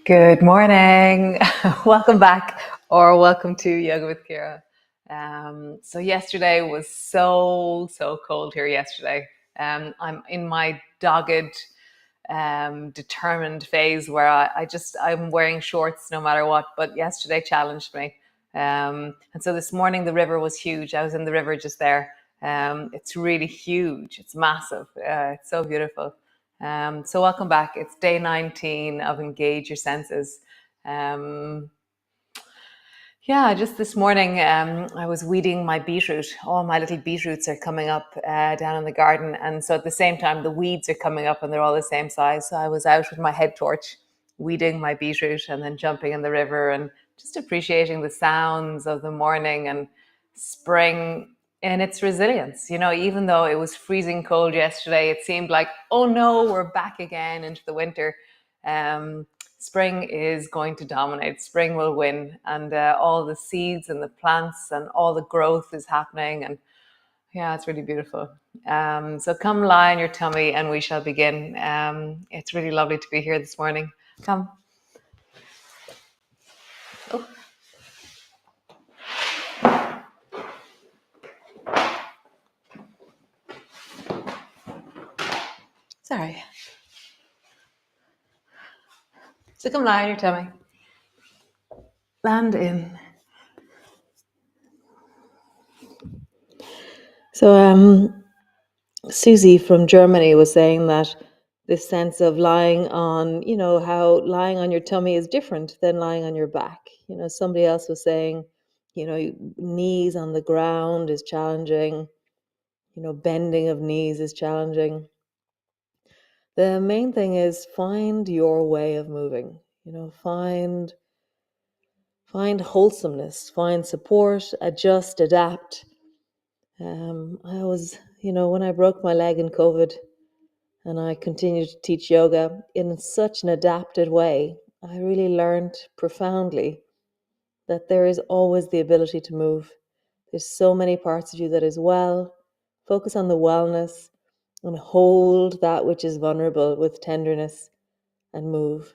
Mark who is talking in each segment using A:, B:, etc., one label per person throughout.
A: Good morning. Welcome back, or welcome to Yoga with Ciara. So yesterday was so cold here yesterday. I'm in my dogged, determined phase where I'm wearing shorts no matter what. But yesterday challenged me, and so this morning the river was huge. I was in the river just there. It's really huge. It's massive. It's so beautiful. So welcome back. It's day 19 of Engage Your Senses. Just this morning I was weeding my beetroot. All my little beetroots are coming up down in the garden. And so at the same time, the weeds are coming up and they're all the same size. So I was out with my head torch weeding my beetroot and then jumping in the river and just appreciating the sounds of the morning and spring and its resilience. You know, even though it was freezing cold yesterday, it seemed like, oh no, we're back again into the winter. Spring is going to dominate. Spring will win, and all the seeds and the plants and all the growth is happening. And yeah, it's really beautiful. So come lie on your tummy and we shall begin. It's really lovely to be here this morning. Come. Oh. Sorry. So come lie on your tummy. Land in. So Susie from Germany was saying that this sense of lying on, how lying on your tummy is different than lying on your back. Somebody else was saying, knees on the ground is challenging, bending of knees is challenging. The main thing is find your way of moving, find wholesomeness, find support, adjust, adapt. I was, when I broke my leg in COVID and I continued to teach yoga in such an adapted way, I really learned profoundly that there is always the ability to move. There's so many parts of you that is well. Focus on the wellness and hold that which is vulnerable with tenderness and move.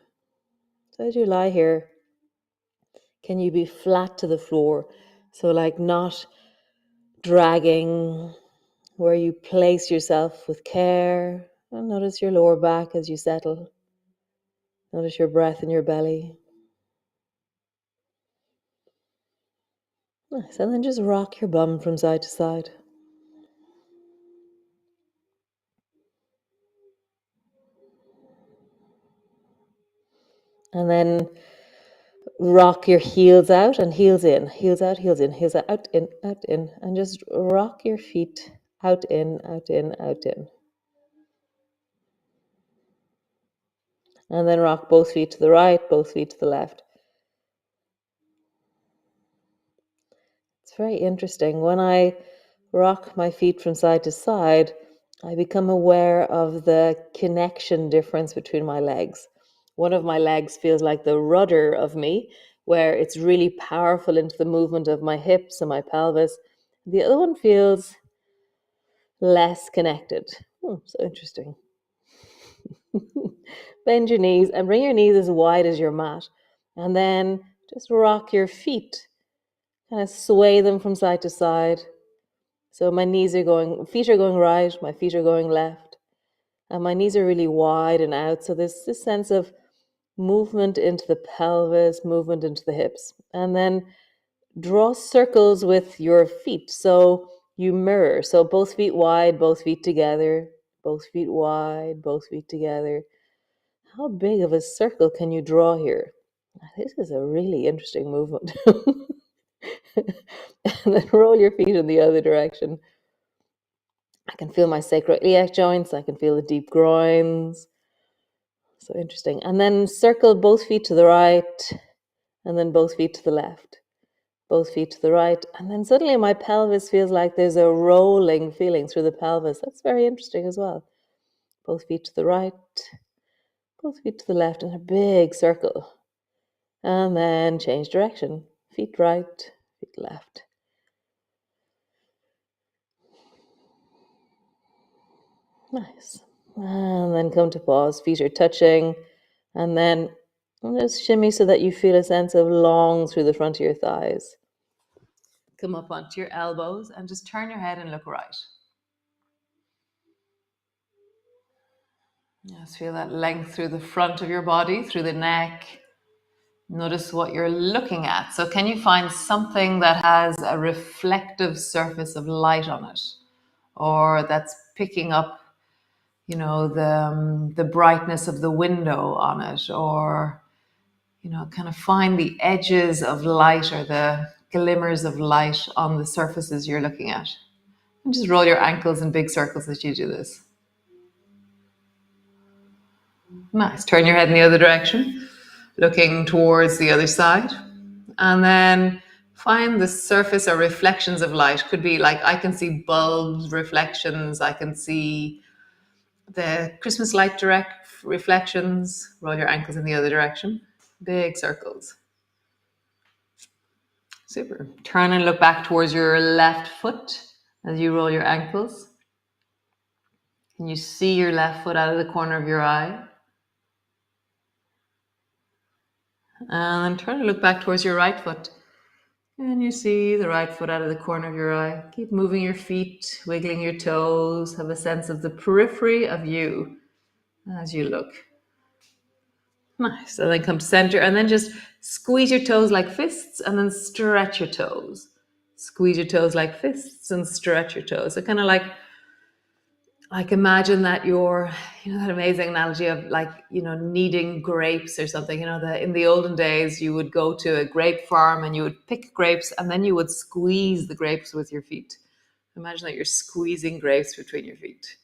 A: So as you lie here, can you be flat to the floor? So like not dragging, where you place yourself with care. And notice your lower back as you settle. Notice your breath in your belly. Nice. And then just rock your bum from side to side. And then rock your heels out and heels in. Heels out, heels in. Heels out, in, out, in. And just rock your feet out, in, out, in, out, in. And then rock both feet to the right, both feet to the left. It's very interesting. When I rock my feet from side to side, I become aware of the connection difference between my legs. One of my legs feels like the rudder of me, where it's really powerful into the movement of my hips and my pelvis. The other one feels less connected. So interesting. Bend your knees and bring your knees as wide as your mat. And then just rock your feet. Kind of sway them from side to side. So my feet are going right, my feet are going left. And my knees are really wide and out. So there's this sense of movement into the pelvis, movement into the hips. And then draw circles with your feet. So you mirror. So both feet wide, both feet together, both feet wide, both feet together. How big of a circle can you draw here? This is a really interesting movement. And then roll your feet in the other direction. I can feel my sacroiliac joints. I can feel the deep groins. So interesting. And then circle both feet to the right and then both feet to the left. Both feet to the right. And then suddenly my pelvis feels like there's a rolling feeling through the pelvis. That's very interesting as well. Both feet to the right, both feet to the left in a big circle. And then change direction. Feet right, feet left. Nice. And then come to pause. Feet are touching. And then And just shimmy so that you feel a sense of long through the front of your thighs. Come up onto your elbows and just turn your head and look right. Just feel that length through the front of your body, through the neck. Notice what you're looking at. So can you find something that has a reflective surface of light on it, or that's picking up, the brightness of the window on it, or, kind of find the edges of light or the glimmers of light on the surfaces you're looking at. And just roll your ankles in big circles as you do this. Nice. Turn your head in the other direction, looking towards the other side. And then find the surface or reflections of light. Could be like, I can see bulbs reflections. I can see the Christmas light direct reflections. Roll your ankles in the other direction. Big circles. Super. Turn and look back towards your left foot as you roll your ankles. Can you see your left foot out of the corner of your eye? And then turn and look back towards your right foot. And you see the right foot out of the corner of your eye. Keep moving your feet, wiggling your toes. Have a sense of the periphery of you as you look. Nice. And then come to center and then just squeeze your toes like fists and then stretch your toes. Squeeze your toes like fists and stretch your toes. So kind of like imagine that you're, that amazing analogy of kneading grapes or something. In the olden days, you would go to a grape farm and you would pick grapes and then you would squeeze the grapes with your feet. Imagine that you're squeezing grapes between your feet.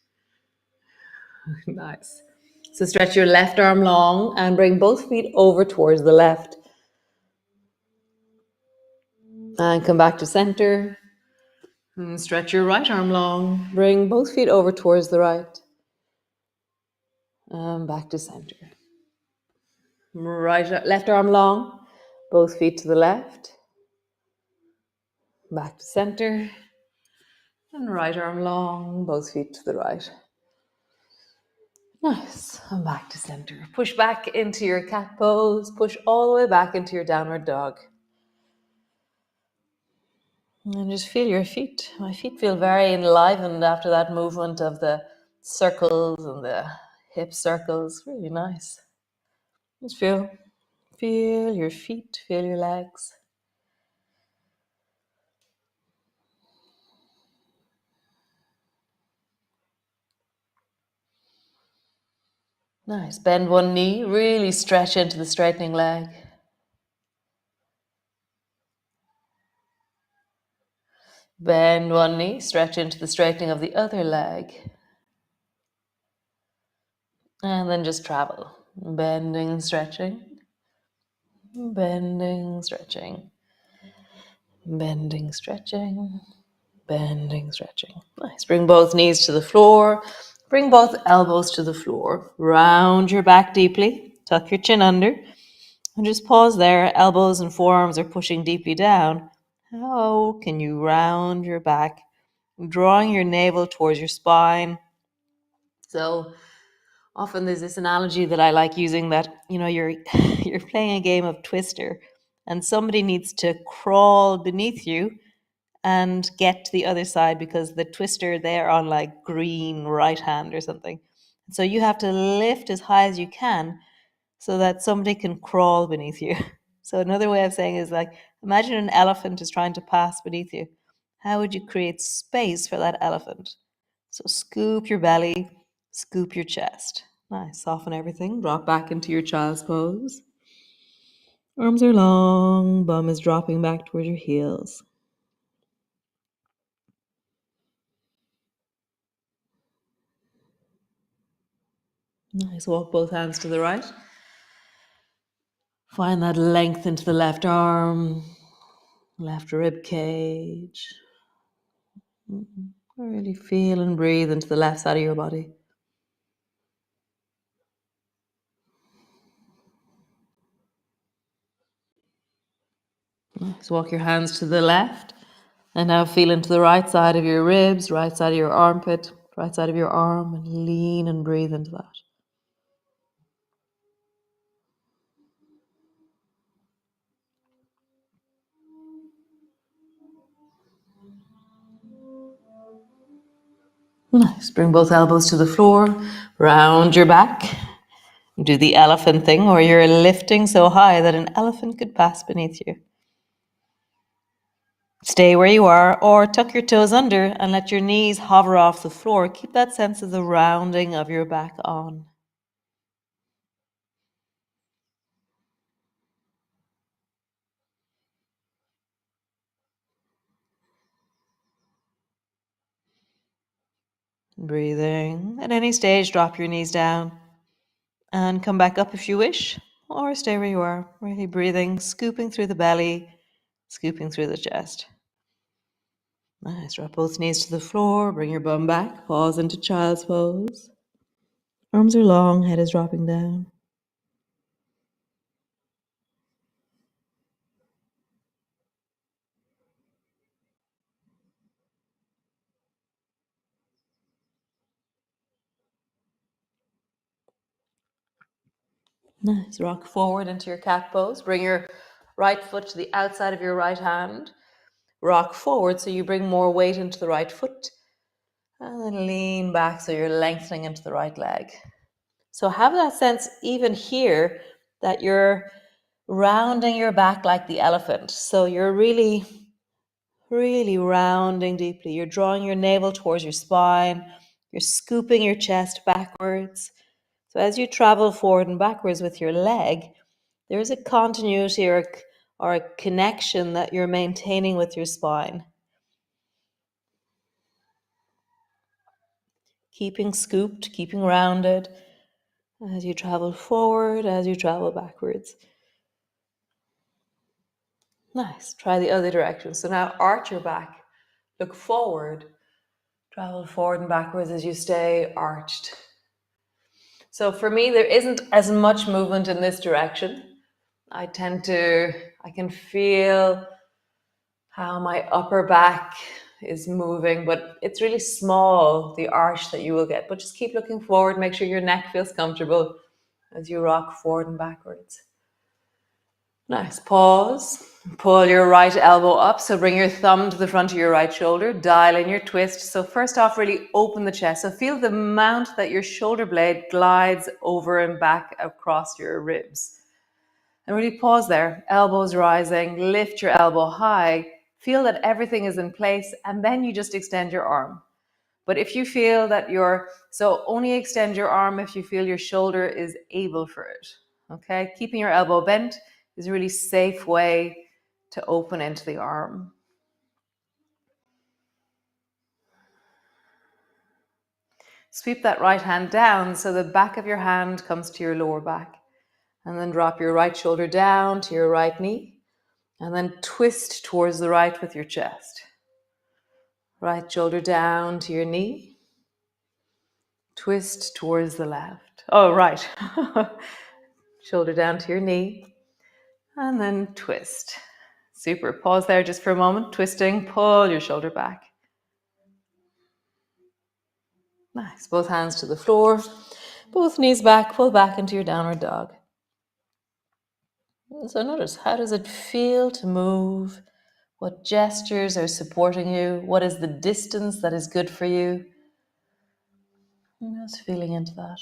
A: Nice. So stretch your left arm long and bring both feet over towards the left. And come back to center. And stretch your right arm long. Bring both feet over towards the right. And back to center. Left arm long, both feet to the left, back to center, and right arm long, both feet to the right. Nice, and back to center. Push back into your cat pose, push all the way back into your downward dog. And just feel your feet. My feet feel very enlivened after that movement of the circles and the hip circles. Really nice. Just feel your feet, feel your legs. Nice. Bend one knee, really stretch into the straightening leg. Bend one knee, stretch into the straightening of the other leg. And then just travel. Bending and stretching. Bending, stretching. Bending, stretching. Bending, stretching. Nice. Bring both knees to the floor. Bring both elbows to the floor. Round your back deeply. Tuck your chin under. And just pause there. Elbows and forearms are pushing deeply down. How can you round your back, drawing your navel towards your spine? So often there's this analogy that I like using that, you're you're playing a game of Twister and somebody needs to crawl beneath you and get to the other side because the twister they're on like green right hand or something. So you have to lift as high as you can so that somebody can crawl beneath you. So another way of saying is like, imagine an elephant is trying to pass beneath you. How would you create space for that elephant? So scoop your belly, scoop your chest. Nice. Soften everything. Drop back into your child's pose. Arms are long. Bum is dropping back towards your heels. Nice. Walk both hands to the right. Find that length into the left arm, left rib cage. Really feel and breathe into the left side of your body. Nice. Walk your hands to the left. And now feel into the right side of your ribs, right side of your armpit, right side of your arm, and lean and breathe into that. Nice. Bring both elbows to the floor, round your back. Do the elephant thing, or you're lifting so high that an elephant could pass beneath you. Stay where you are, or tuck your toes under and let your knees hover off the floor. Keep that sense of the rounding of your back on. Breathing. At any stage, drop your knees down and come back up if you wish, or stay where you are. Really breathing, scooping through the belly, scooping through the chest. Nice. Drop both knees to the floor. Bring your bum back. Pause into child's pose. Arms are long, head is dropping down. Nice. Rock forward into your cat pose. Bring your right foot to the outside of your right hand. Rock forward so you bring more weight into the right foot. And then lean back so you're lengthening into the right leg. So have that sense even here that you're rounding your back like the elephant. So you're really, really rounding deeply. You're drawing your navel towards your spine. You're scooping your chest backwards. So as you travel forward and backwards with your leg, there is a continuity or a connection that you're maintaining with your spine. Keeping scooped, keeping rounded as you travel forward, as you travel backwards. Nice. Try the other direction. So now arch your back, look forward, travel forward and backwards as you stay arched. So for me, there isn't as much movement in this direction. I can feel how my upper back is moving, but it's really small, the arch that you will get. But just keep looking forward, make sure your neck feels comfortable as you rock forward and backwards. Nice. Pause. Pull your right elbow up. So bring your thumb to the front of your right shoulder. Dial in your twist. So first off, really open the chest. So feel the amount that your shoulder blade glides over and back across your ribs. And really pause there. Elbows rising. Lift your elbow high. Feel that everything is in place. And then you just extend your arm. But if you feel that so only extend your arm if you feel your shoulder is able for it. Okay, keeping your elbow bent is a really safe way to open into the arm. Sweep that right hand down so the back of your hand comes to your lower back. And then drop your right shoulder down to your right knee. And then twist towards the right with your chest. Right shoulder down to your knee. Twist towards the left. Oh, right. Shoulder down to your knee. And then twist. Super. Pause there just for a moment. Twisting, pull your shoulder back. Nice. Both hands to the floor. Both knees back. Pull back into your downward dog. So notice, how does it feel to move? What gestures are supporting you? What is the distance that is good for you? Just feeling into that.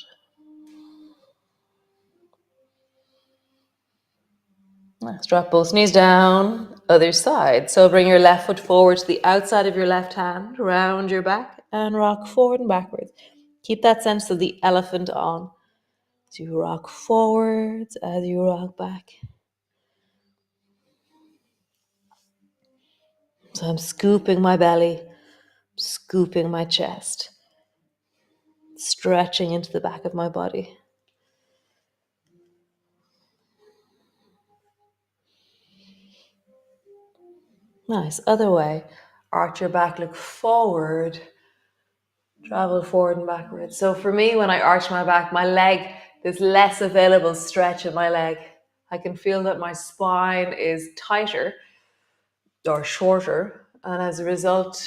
A: Nice. Drop both knees down. Other side. So bring your left foot forward to the outside of your left hand. Round your back and rock forward and backwards. Keep that sense of the elephant on. As you rock forwards, as you rock back. So I'm scooping my belly, scooping my chest, stretching into the back of my body. Nice. Other way. Arch your back, look forward, travel forward and backwards. So for me, when I arch my back, my leg, there's less available stretch in my leg. I can feel that my spine is tighter or shorter, and as a result,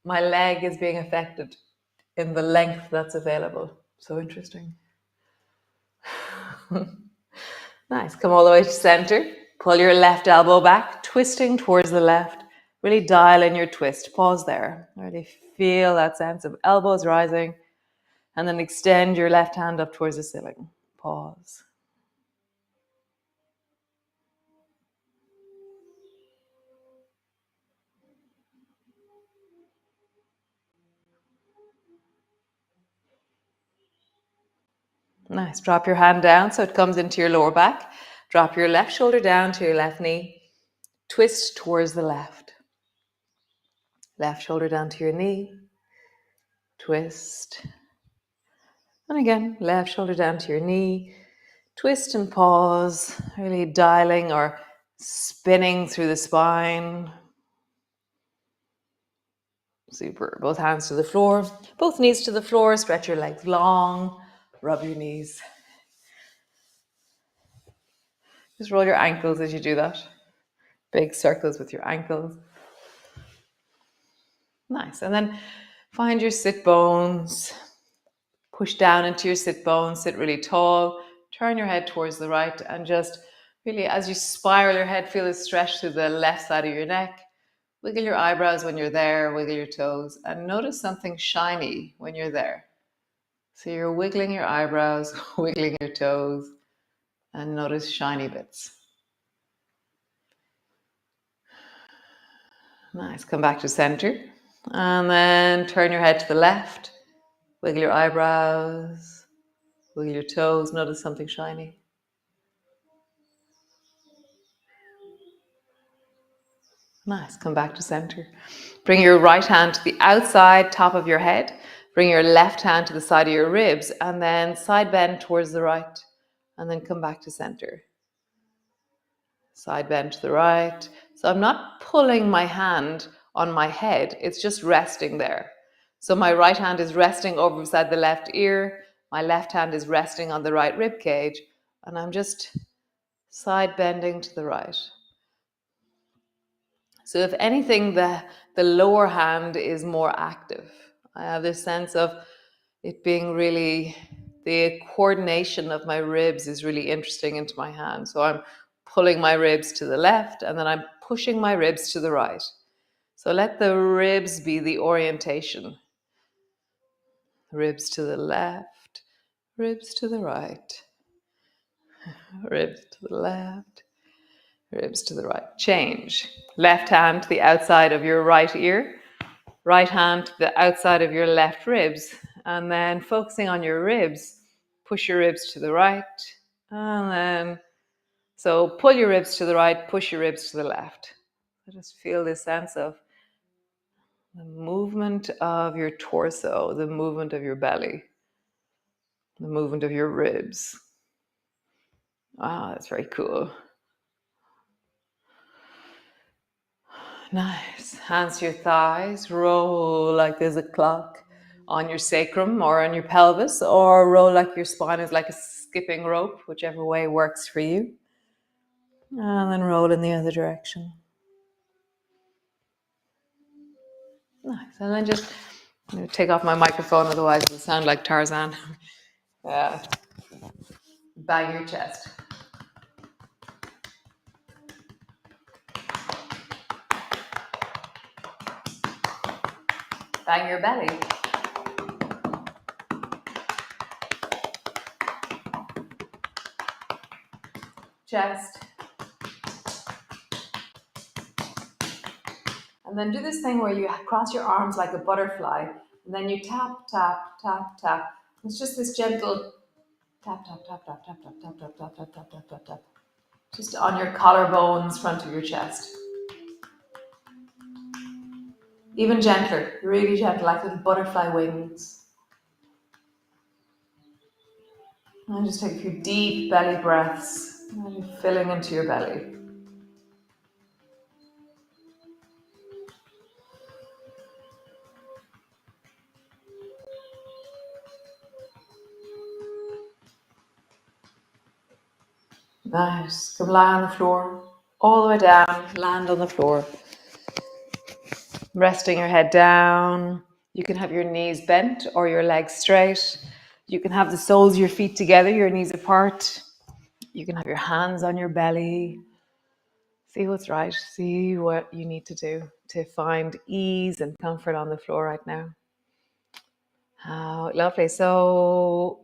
A: my leg is being affected in the length that's available. So interesting. Nice. Come all the way to center. Pull your left elbow back, twisting towards the left. Really dial in your twist. Pause there. Really feel that sense of elbows rising, and then extend your left hand up towards the ceiling. Pause. Nice. Drop your hand down so it comes into your lower back. Drop your left shoulder down to your left knee. Twist towards the left. Left shoulder down to your knee. Twist. And again, left shoulder down to your knee. Twist and pause. Really dialing or spinning through the spine. Super. Both hands to the floor. Both knees to the floor. Stretch your legs long. Rub your knees. Just roll your ankles as you do that. Big circles with your ankles. Nice. And then find your sit bones. Push down into your sit bones. Sit really tall. Turn your head towards the right. And just really, as you spiral your head, feel a stretch through the left side of your neck. Wiggle your eyebrows when you're there. Wiggle your toes. And notice something shiny when you're there. So you're wiggling your eyebrows, wiggling your toes. And notice shiny bits. Nice. Come back to center. And then turn your head to the left. Wiggle your eyebrows. Wiggle your toes. Notice something shiny. Nice. Come back to center. Bring your right hand to the outside top of your head. Bring your left hand to the side of your ribs. And then side bend towards the right. And then come back to center. Side bend to the right. So I'm not pulling my hand on my head. It's just resting there. So my right hand is resting over beside the left ear. My left hand is resting on the right rib cage. And I'm just side bending to the right. So if anything, the lower hand is more active. I have this sense of it being really, the coordination of my ribs is really interesting into my hand. So I'm pulling my ribs to the left and then I'm pushing my ribs to the right. So let the ribs be the orientation. Ribs to the left, ribs to the right, ribs to the left, ribs to the right. Change. Left hand to the outside of your right ear. Right hand to the outside of your left ribs. And then focusing on your ribs, push your ribs to the right. And then, so pull your ribs to the right, push your ribs to the left. I just feel this sense of the movement of your torso, the movement of your belly, the movement of your ribs. Wow, that's very cool. Nice. Hands to your thighs. Roll like there's a clock on your sacrum or on your pelvis, or roll like your spine is like a skipping rope, whichever way works for you. And then roll in the other direction. Nice. And then just take off my microphone, otherwise it'll sound like Tarzan. Bang your chest. Bang your belly. Chest. And then do this thing where you cross your arms like a butterfly, and then you tap, tap, tap, tap. It's just this gentle tap, tap, tap, tap, tap, tap, tap, tap, tap, tap, tap, tap, tap, tap. Just on your collarbones, front of your chest. Even gentler, really gentle, like little butterfly wings. And just take a few deep belly breaths, and filling into your belly. Nice. Come lie on the floor, all the way down, land on the floor. Resting your head down. You can have your knees bent or your legs straight. You can have the soles of your feet together, your knees apart. You can have your hands on your belly. See what's right. See what you need to do. to find ease and comfort on the floor right now. Oh, lovely. So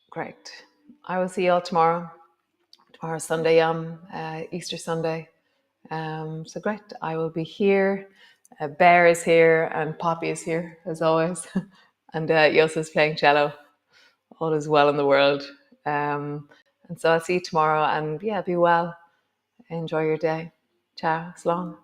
A: great. I will see you all tomorrow. Tomorrow Sunday, Easter Sunday. So great. I will be here. Bear is here and Poppy is here as always. And Yosa's playing cello. All is well in the world. And so I'll see you tomorrow. And yeah, be well. Enjoy your day. Ciao. Slán.